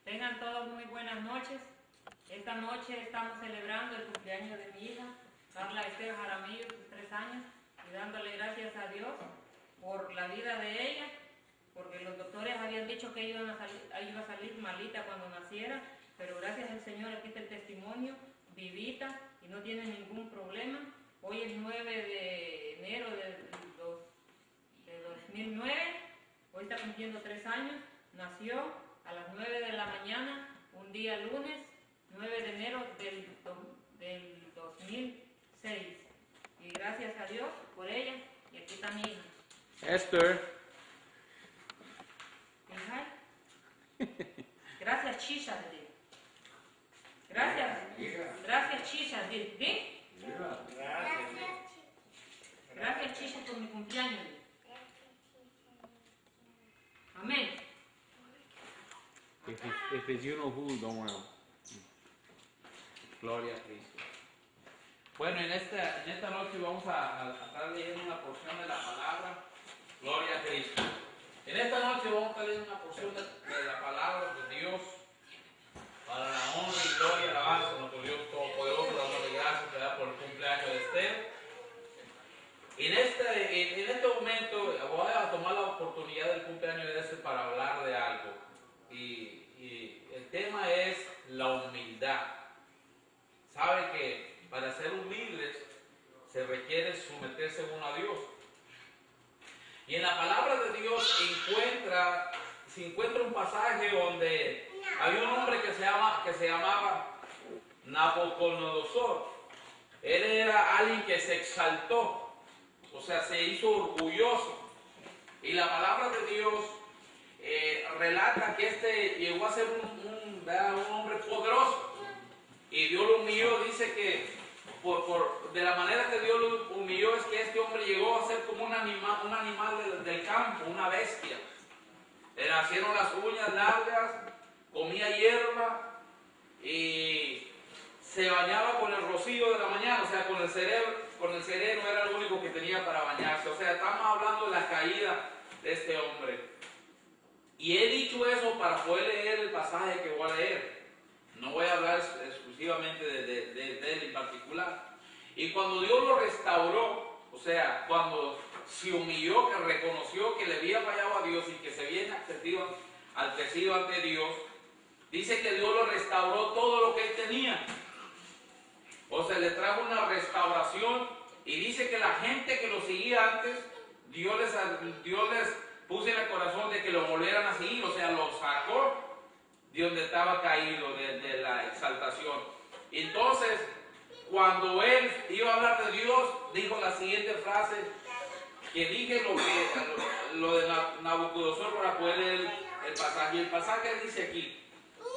Tengan todos muy buenas noches. Esta noche estamos celebrando el cumpleaños de mi hija, Carla Esther Jaramillo, sus 3 años, y dándole gracias a Dios por la vida de ella, porque los doctores habían dicho que iba a salir malita cuando naciera, pero gracias al Señor aquí está el testimonio, vivita y no tiene ningún problema. Hoy es 9 de enero de 2009, hoy está cumpliendo 3 años, nació a las 9 de la mañana, un día lunes, 9 de enero del 2006. Y gracias a Dios por ella, y aquí está mi hija. Esther. Gracias, Chisha, di. Gracias, Chisha, di. Gracias, Chisha, por mi cumpleaños. Amén. If it's you know who, don't worry. Gloria a Cristo. Bueno, en esta noche vamos a estar leyendo una porción de la palabra. Gloria a Cristo. En esta noche vamos a estar leyendo una porción de la palabra de Dios para la honra y gloria y alabanza de nuestro Dios Todopoderoso, dándole gracias, ¿verdad?, por el cumpleaños de Esther. En este momento voy a tomar la oportunidad del cumpleaños de Esther para hablar de algo. Y el tema es la humildad. Sabe que para ser humildes se requiere someterse uno a Dios. Y en la palabra de Dios se encuentra un pasaje donde había un hombre que se llamaba Nabucodonosor. Él era alguien que se exaltó, o sea, se hizo orgulloso. Y la palabra de Dios relata que llegó a ser un hombre poderoso. Y Dios lo humilló. Dice que de la manera que Dios lo humilló es que este hombre llegó a ser como un animal del campo, una bestia. Le nacieron las uñas largas, comía hierba y se bañaba con el rocío de la mañana, o sea, con el sereno era lo único que tenía para bañarse. O sea, estamos hablando de la caída de este hombre. Y he dicho eso para poder leer el pasaje que voy a leer. No voy a hablar exclusivamente de él en particular. Y cuando Dios lo restauró, o sea, cuando se humilló, que reconoció que le había fallado a Dios y que se había altecido ante Dios, dice que Dios lo restauró todo lo que él tenía. O sea, le trajo una restauración. Y dice que la gente que lo seguía antes, Dios les puso en el corazón de que lo volvieran a seguir. O sea, lo sacó de donde estaba caído, de la exaltación. Entonces, cuando él iba a hablar de Dios, dijo la siguiente frase, que dije lo de Nabucodonosor para poder leer el pasaje. Y el pasaje dice aquí: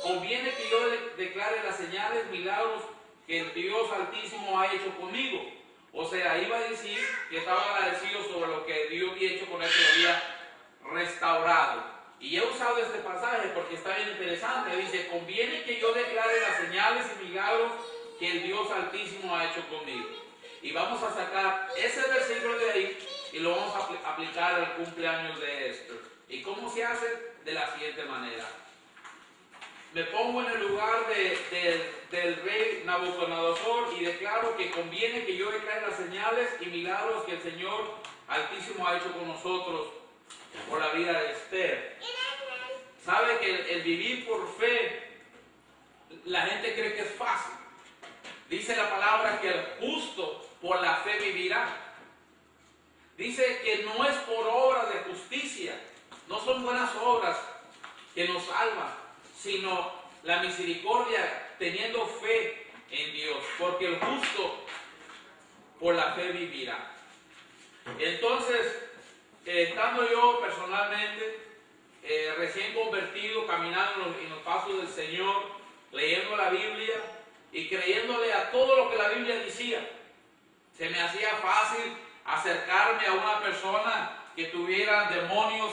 conviene que yo declare las señales, milagros que el Dios Altísimo ha hecho conmigo. O sea, iba a decir que estaba agradecido sobre lo que Dios había hecho con él, que lo había restaurado. Y he usado este pasaje porque está bien interesante. Dice: conviene que yo declare las señales y milagros que el Dios Altísimo ha hecho conmigo. Y vamos a sacar ese versículo de ahí y lo vamos a aplicar al cumpleaños de Esther. ¿Y cómo se hace? De la siguiente manera. Me pongo en el lugar del rey Nabucodonosor y declaro que conviene que yo declare las señales y milagros que el Señor Altísimo ha hecho con nosotros por la vida de Esther. Sabe que el vivir por fe, la gente cree que es fácil. Dice la palabra que el justo por la fe vivirá. Dice que no es por obras de justicia, no son buenas obras que nos salvan, sino la misericordia teniendo fe en Dios, porque el justo por la fe vivirá. Entonces, estando yo personalmente recién convertido, caminando en los pasos del Señor, leyendo la Biblia y creyéndole a todo lo que la Biblia decía, se me hacía fácil acercarme a una persona que tuviera demonios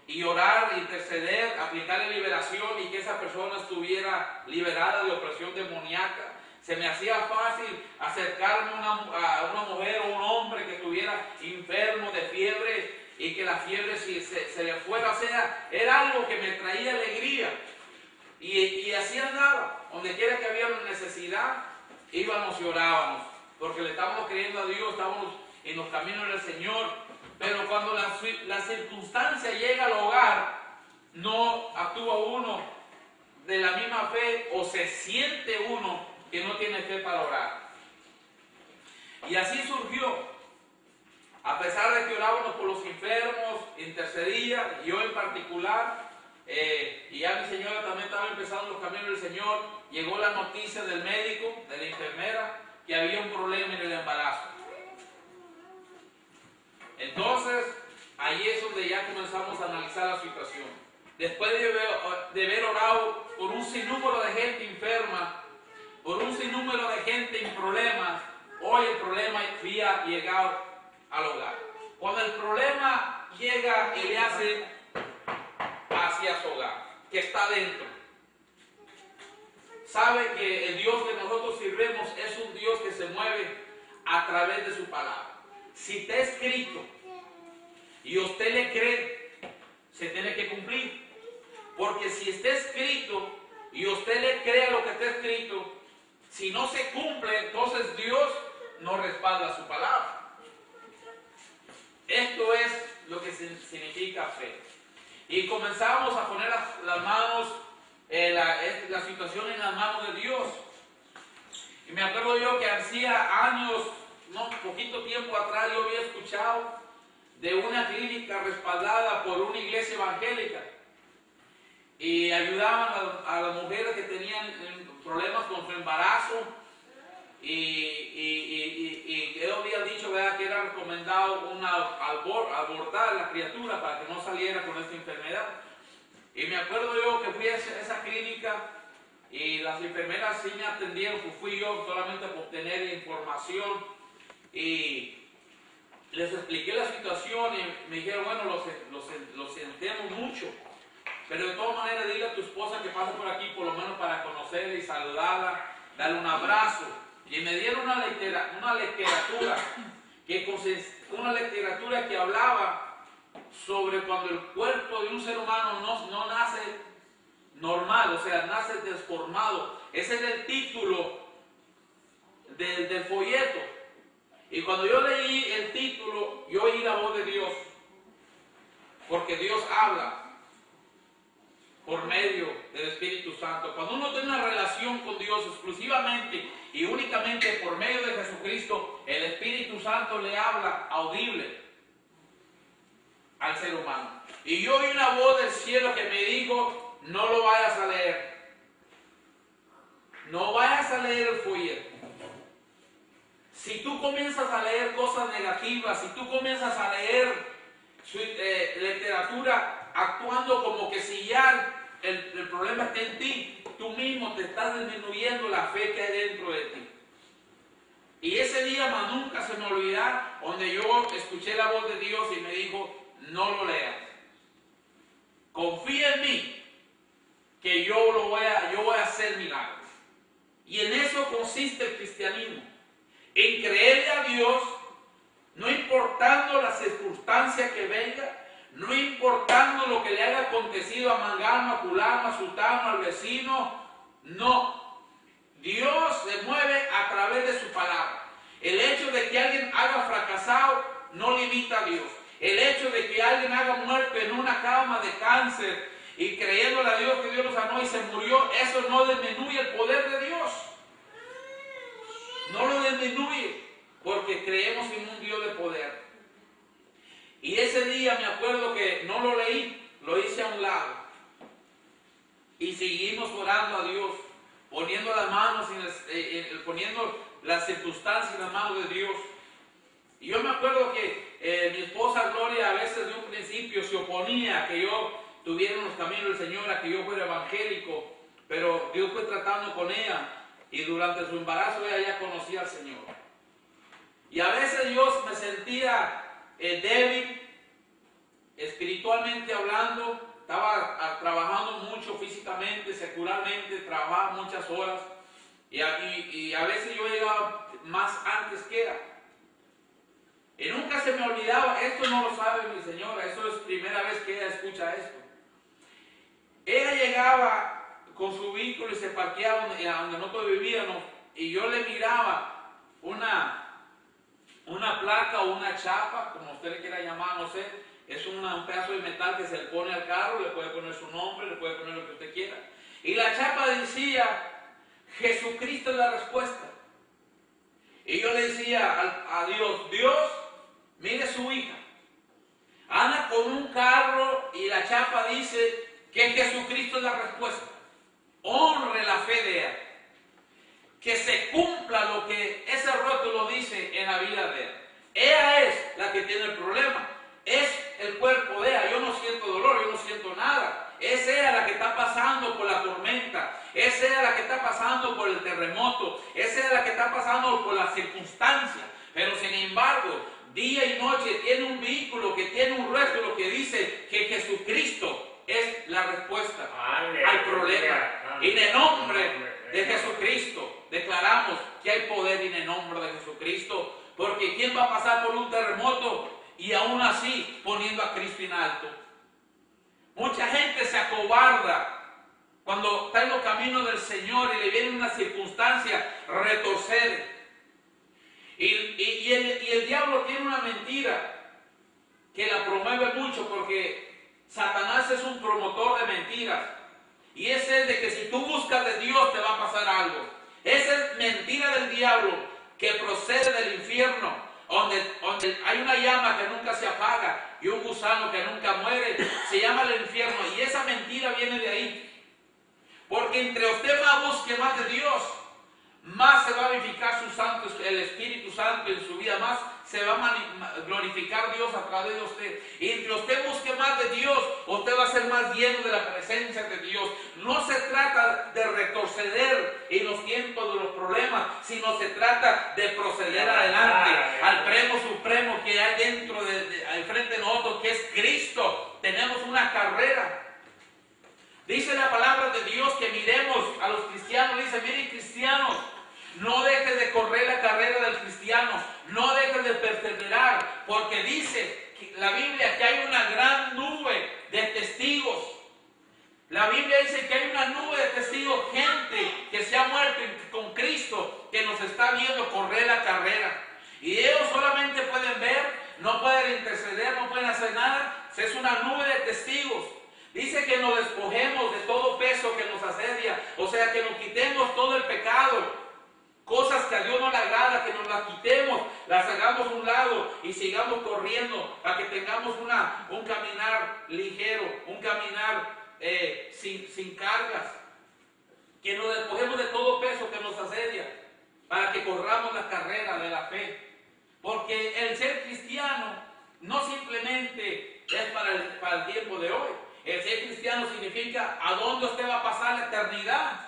y orar, interceder, aplicarle liberación y que esa persona estuviera liberada de opresión demoníaca. Se me hacía fácil acercarme a una mujer o un hombre que estuviera enfermo de fiebre y que la fiebre se le fuera. O sea, era algo que me traía alegría. Y así andaba, donde quiera que había una necesidad, íbamos y orábamos, porque le estábamos creyendo a Dios, estábamos en los caminos del Señor. Pero cuando la circunstancia llega al hogar, no actúa uno de la misma fe, o se siente uno que no tiene fe para orar. Y así surgió. A pesar de que orábamos por los enfermos, intercedía, yo en particular, y ya mi señora también estaba empezando los caminos del Señor, llegó la noticia del médico, de la enfermera, que había un problema en el embarazo. Entonces, ahí es donde ya comenzamos a analizar la situación. Después de haber orado por un sinnúmero de gente enferma, por un sinnúmero de gente en problemas, hoy el problema había llegado al hogar. Cuando el problema llega, él le hace hacia su hogar, que está dentro. Sabe que el Dios que nosotros sirvemos es un Dios que se mueve a través de su palabra. Si está escrito y usted le cree, se tiene que cumplir. Porque si está escrito y usted le cree a lo que está escrito, si no se cumple, entonces Dios no respalda su palabra. Esto es lo que significa fe. Y comenzamos a poner las manos, la situación en las manos de Dios. Y me acuerdo yo que hacía años, poquito tiempo atrás, yo había escuchado de una clínica respaldada por una iglesia evangélica. Y ayudaban a las mujeres que tenían problemas con su embarazo. Y él había dicho, ¿verdad?, que era recomendado abortar a la criatura para que no saliera con esta enfermedad. Y me acuerdo yo que fui a esa clínica y las enfermeras sí me atendieron, pues fui yo solamente por obtener información y les expliqué la situación y me dijeron, bueno, lo sentimos mucho, pero de todas maneras dile a tu esposa que pase por aquí por lo menos para conocerla y saludarla, darle un abrazo. Y me dieron una literatura que hablaba sobre cuando el cuerpo de un ser humano no nace normal, o sea, nace desformado. Ese es el título del folleto. Y cuando yo leí el título, yo oí la voz de Dios, porque Dios habla por medio del Espíritu Santo. Cuando uno tiene una relación con Dios exclusivamente y únicamente por medio de Jesucristo, el Espíritu Santo le habla audible al ser humano. Y yo oí una voz del cielo que me dijo, no lo vayas a leer. No vayas a leer el folleto. Si tú comienzas a leer cosas negativas, si tú comienzas a leer literatura actuando como que si ya el problema está en ti, tú mismo te estás disminuyendo la fe que hay dentro de ti. Y ese día más nunca se me olvidará donde yo escuché la voz de Dios y me dijo, no lo leas. Confía en mí, que yo voy a hacer milagros. Y en eso consiste el cristianismo. En creerle a Dios, no importando la circunstancia que venga, no importando lo que le haya acontecido a mangano, a fulano, a sultano, al vecino, no. Dios se mueve a través de su palabra. El hecho de que alguien haga fracasado no limita a Dios. El hecho de que alguien haga muerto en una cama de cáncer y creyéndole a Dios que Dios lo sanó y se murió, eso no disminuye el poder de Dios. No lo disminuye, porque creemos en un Dios de poder. Y ese día me acuerdo que no lo leí, lo hice a un lado. Y seguimos orando a Dios, poniendo las manos, poniendo las circunstancias en las manos de Dios. Y yo me acuerdo que mi esposa Gloria a veces de un principio se oponía a que yo tuviera los caminos del Señor, a que yo fuera evangélico, pero Dios fue tratando con ella y durante su embarazo ella ya conocía al Señor. Y a veces yo me sentía débil, espiritualmente hablando, estaba trabajando mucho físicamente, secularmente, trabajaba muchas horas y a veces yo llegaba más antes que ella. Y nunca se me olvidaba, esto no lo sabe mi señora, eso es primera vez que ella escucha esto. Ella llegaba con su vehículo y se parqueaba donde nosotros vivíamos, y yo le miraba una placa o una chapa, como usted le quiera llamar, no sé, es un pedazo de metal que se le pone al carro, le puede poner su nombre, le puede poner lo que usted quiera. Y la chapa decía, Jesucristo es la respuesta. Y yo le decía a Dios, Dios, mire su hija, anda con un carro y la chapa dice que Jesucristo es la respuesta. Honre la fe de ella. Que se cumpla lo que ese rótulo dice en la vida de ella. Ella es la que tiene el problema. Es el cuerpo de ella. Yo no siento dolor, yo no siento nada. Es ella la que está pasando por la tormenta. Es ella la que está pasando por el terremoto. Es ella la que está pasando por las circunstancias. Pero sin embargo, día y noche tiene un vehículo que tiene un rótulo que dice que Jesucristo es la respuesta al problema. Y en el nombre de Jesucristo declaramos que hay poder en el nombre de Jesucristo. Porque ¿quién va a pasar por un terremoto y aún así poniendo a Cristo en alto? Mucha gente se acobarda cuando está en los caminos del Señor y le viene una circunstancia, retrocede. Y el diablo tiene una mentira que la promueve mucho, porque Satanás es un promotor de mentiras. Y ese es de que si tú buscas de Dios te va a pasar algo. Esa es mentira del diablo que procede del infierno, donde hay una llama que nunca se apaga y un gusano que nunca muere. Se llama el infierno, y esa mentira viene de ahí. Porque entre usted más busque más de Dios, más se va a vivificar su santo, el Espíritu Santo en su vida, más se va a glorificar Dios a través de usted. Y entre usted busque más de Dios, usted va a ser más lleno de la presencia de Dios. No se trata de retroceder en los tiempos de los problemas, sino se trata de proceder adelante al premio supremo que hay dentro al frente de nosotros, que es Cristo. Tenemos una carrera. Dice la palabra de Dios que miremos a los cristianos. Dice, miren cristianos, no dejes de correr la carrera del cristiano, no dejes de perseverar, porque dice la Biblia que hay una gran nube de testigos. La Biblia dice que hay una nube de testigos, gente que se ha muerto con Cristo, que nos está viendo correr la carrera. Y ellos solamente pueden ver, no pueden interceder, no pueden hacer nada. Es una nube de testigos. Dice que nos despojemos de todo peso que nos asedia, o sea, que nos quitemos todo el pecado. Cosas que a Dios no le agrada, que nos las quitemos, las hagamos a un lado y sigamos corriendo para que tengamos un caminar ligero, un caminar sin cargas. Que nos despojemos de todo peso que nos asedia para que corramos la carrera de la fe. Porque el ser cristiano no simplemente es para el tiempo de hoy. El ser cristiano significa a dónde usted va a pasar la eternidad.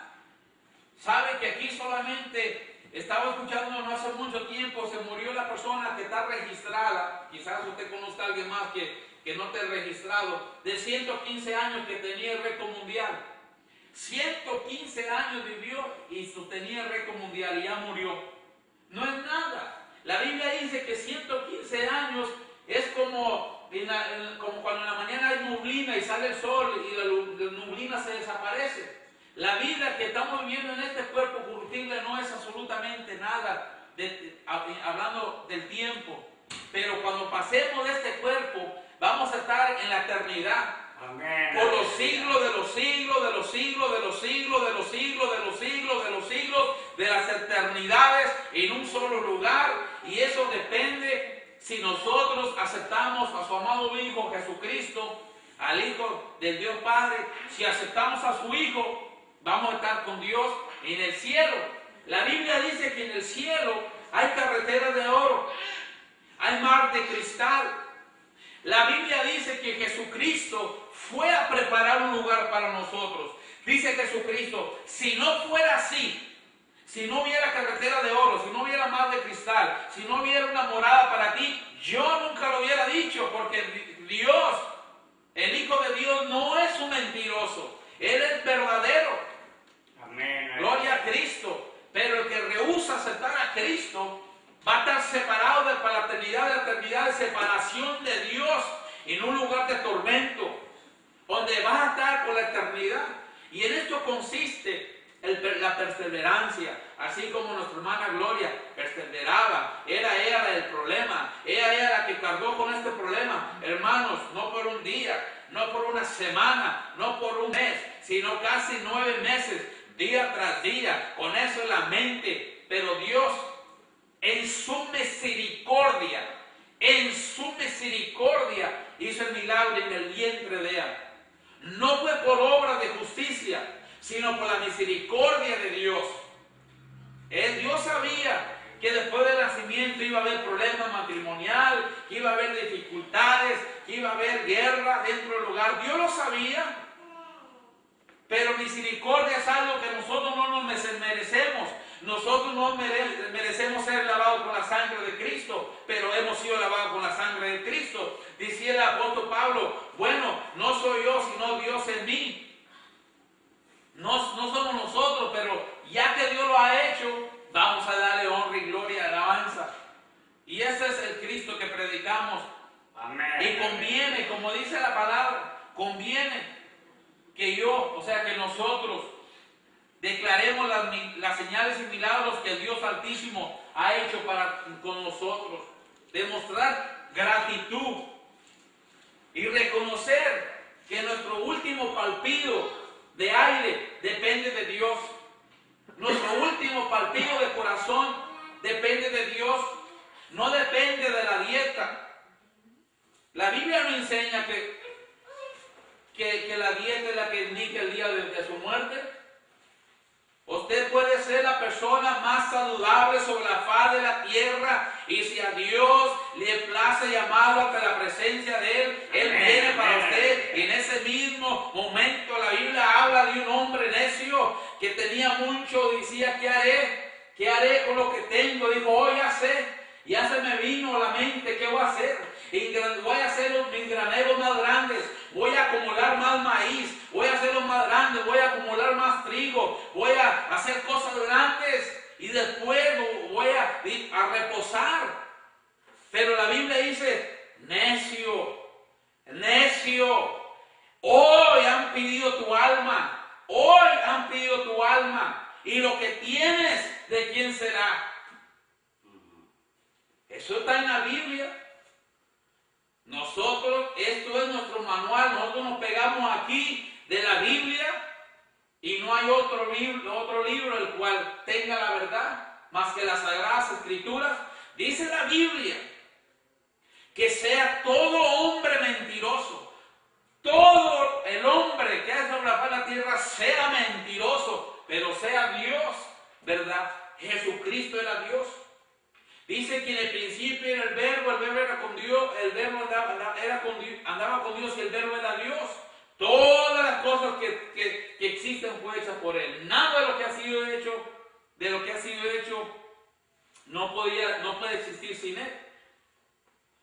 Sabe que aquí solamente, estaba escuchando no hace mucho tiempo, se murió la persona que está registrada. Quizás usted conozca a alguien más que no esté registrado, de 115 años que tenía el récord mundial. 115 años vivió y tenía el récord mundial y ya murió. No es nada. La Biblia dice que 115 años es como cuando en la mañana hay nublina y sale el sol y la nublina se desaparece. La vida que estamos viviendo en este cuerpo corruptible no es absolutamente nada, hablando del tiempo. Pero cuando pasemos de este cuerpo, vamos a estar en la eternidad. Amén. Por los siglos de los siglos, de los siglos, de los siglos, de los siglos, de los siglos, de los siglos, de las eternidades, en un solo lugar. Y eso depende si nosotros aceptamos a su amado Hijo Jesucristo, al Hijo del Dios Padre. Si aceptamos a su Hijo, vamos a estar con Dios en el cielo. La Biblia dice que en el cielo hay carreteras de oro, hay mar de cristal. La Biblia dice que Jesucristo fue a preparar un lugar para nosotros. Dice Jesucristo, si no fuera así, si no hubiera carretera de oro, si no hubiera mar de cristal, si no hubiera una morada para ti, yo nunca lo hubiera dicho, porque Dios, el Hijo de Dios, no es un mentiroso. Él es verdadero. Amén. Gloria a Cristo. Pero el que rehúsa aceptar a Cristo va a estar separado para la eternidad de separación de Dios, en un lugar de tormento, donde va a estar por la eternidad. Y en esto consiste consiste la perseverancia, así como nuestra hermana Gloria perseveraba. Ella era el problema, ella era la que cargó con este problema, hermanos, no por un día, no por una semana, no por un mes, sino casi 9 meses, día tras día, con eso en la mente. Pero Dios, en su misericordia, hizo el milagro en el vientre de ella. No fue por obra de justicia, sino por la misericordia de Dios. Dios sabía que después del nacimiento iba a haber problemas matrimonial, que iba a haber dificultades, que iba a haber guerra dentro del hogar. Dios lo sabía. Pero misericordia es algo que nosotros no nos merecemos. Nosotros no merecemos ser lavados con la sangre de Cristo, pero hemos sido lavados con la sangre de Cristo. Decía el apóstol Pablo, bueno, no soy yo, sino Dios en mí. No somos nosotros, pero ya que Dios lo ha hecho, vamos a darle honra y gloria, alabanza. Y ese es el Cristo que predicamos. Amén. Y conviene, como dice la palabra, conviene que que nosotros declaremos las señales y milagros que el Dios Altísimo ha hecho con nosotros. Demostrar gratitud y reconocer que nuestro último palpito de aire depende de Dios. Nuestro último palpito de corazón depende de Dios. No depende de la dieta. La Biblia nos enseña que la dieta es la que indica el día de su muerte. Usted puede ser la persona más saludable sobre la faz de la tierra, y si a Dios le place llamarlo ante la presencia de Él, Él viene para usted. Y en ese mismo momento la Biblia habla de un hombre necio que tenía mucho, decía, ¿qué haré? ¿Qué haré con lo que tengo? Dijo, oh, ya se me vino a la mente, ¿qué voy a hacer? Voy a hacer mis graneros más grandes, voy a acumular más maíz, voy a hacerlos más grandes, voy a acumular más trigo, voy a hacer cosas grandes y después voy a reposar. Pero la Biblia dice, necio, hoy han pedido tu alma, y lo que tienes, ¿de quién será? Eso está en la Biblia. Nosotros, esto es nuestro manual, nosotros nos pegamos aquí de la Biblia y no hay otro libro el cual tenga la verdad más que las Sagradas Escrituras. Dice la Biblia que sea todo hombre mentiroso, todo el hombre que es sobre la faz de la tierra sea mentiroso, pero sea Dios, ¿verdad? Jesucristo era Dios. Dice que en el principio era el verbo era con Dios, el verbo andaba con Dios y el verbo era Dios. Todas las cosas que existen fue hechas por Él. Nada de lo que ha sido hecho, no puede existir sin Él.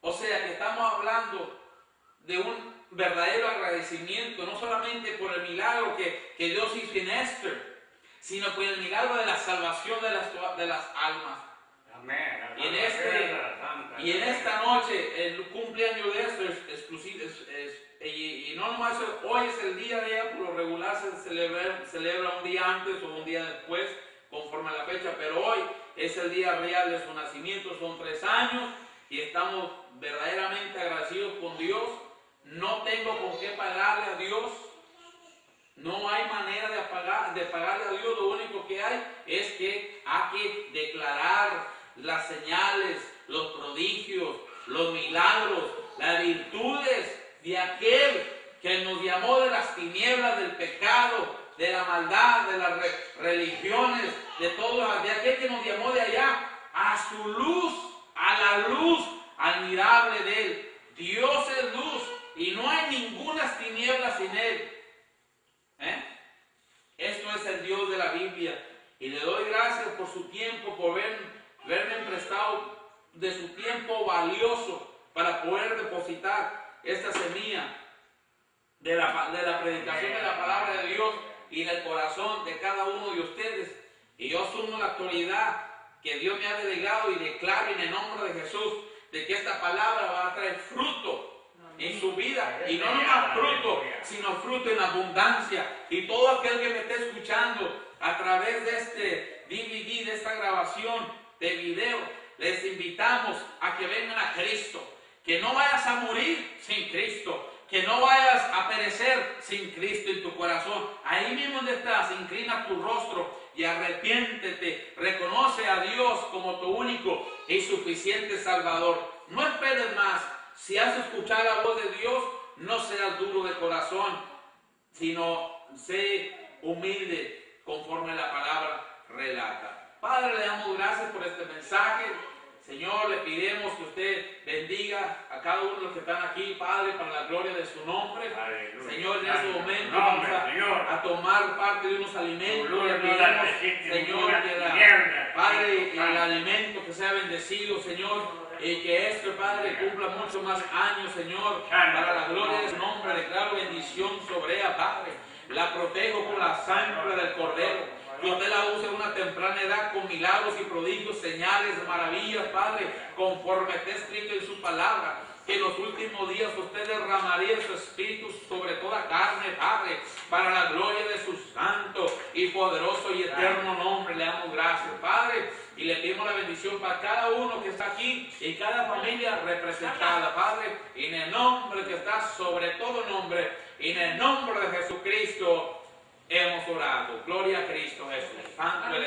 O sea que estamos hablando de un verdadero agradecimiento, no solamente por el milagro que Dios hizo en Esther, sino por el milagro de la salvación de las almas. Amén. Y en esta noche, el cumpleaños de esto es exclusivo, y no nomás hoy es el día de ella, por lo regular se celebra un día antes o un día después, conforme a la fecha, pero hoy es el día real de su nacimiento, son 3 años, y estamos verdaderamente agradecidos con Dios. No tengo con qué pagarle a Dios, no hay manera de pagarle a Dios, lo único que hay es que hay que declarar las señales, los prodigios, los milagros, las virtudes de aquel que nos llamó de las tinieblas del pecado, de la maldad, de las religiones, de aquel que nos llamó de allá a su luz, a la luz admirable de Él. Dios es luz y no hay ninguna tiniebla sin Él. Esto es el Dios de la Biblia, y le doy gracias por su tiempo, por haberme prestado de su tiempo valioso para poder depositar esta semilla de la predicación de la palabra de Dios y en el corazón de cada uno de ustedes. Y yo asumo la autoridad que Dios me ha delegado y declaro en el nombre de Jesús de que esta palabra va a traer fruto en su vida, y no nomás fruto, sino fruto en abundancia. Y todo aquel que me esté escuchando a través de este DVD, de esta grabación de video, les invitamos a que vengan a Cristo, que no vayas a morir sin Cristo, que no vayas a perecer sin Cristo en tu corazón. Ahí mismo donde estás, inclina tu rostro y arrepiéntete, reconoce a Dios como tu único y suficiente Salvador. No esperes más. Si has escuchado la voz de Dios, no seas duro de corazón, sino sé humilde conforme la palabra relata. Padre, le damos gracias por este mensaje. Señor, le pedimos que usted bendiga a cada uno de los que están aquí, Padre, para la gloria de su nombre. Aleluya. Señor, en este momento vamos a tomar parte de unos alimentos. Le pedimos, Señor, que Padre, el alimento que sea bendecido, Señor, y que esto, Padre, cumpla mucho más años, Señor, para la gloria de su nombre. Declaro bendición sobre ella, Padre. La protejo con la sangre del Cordero. Que usted la use en una temprana edad con milagros y prodigios, señales, maravillas, Padre, conforme está escrito en su palabra. Que en los últimos días usted derramaría su espíritu sobre toda carne, Padre, para la gloria de su santo y poderoso y eterno nombre. Le damos gracias, Padre, y le pedimos la bendición para cada uno que está aquí y cada familia representada, Padre, en el nombre que está sobre todo nombre, en el nombre de Jesucristo hemos orado. Gloria a Cristo Jesús. Santo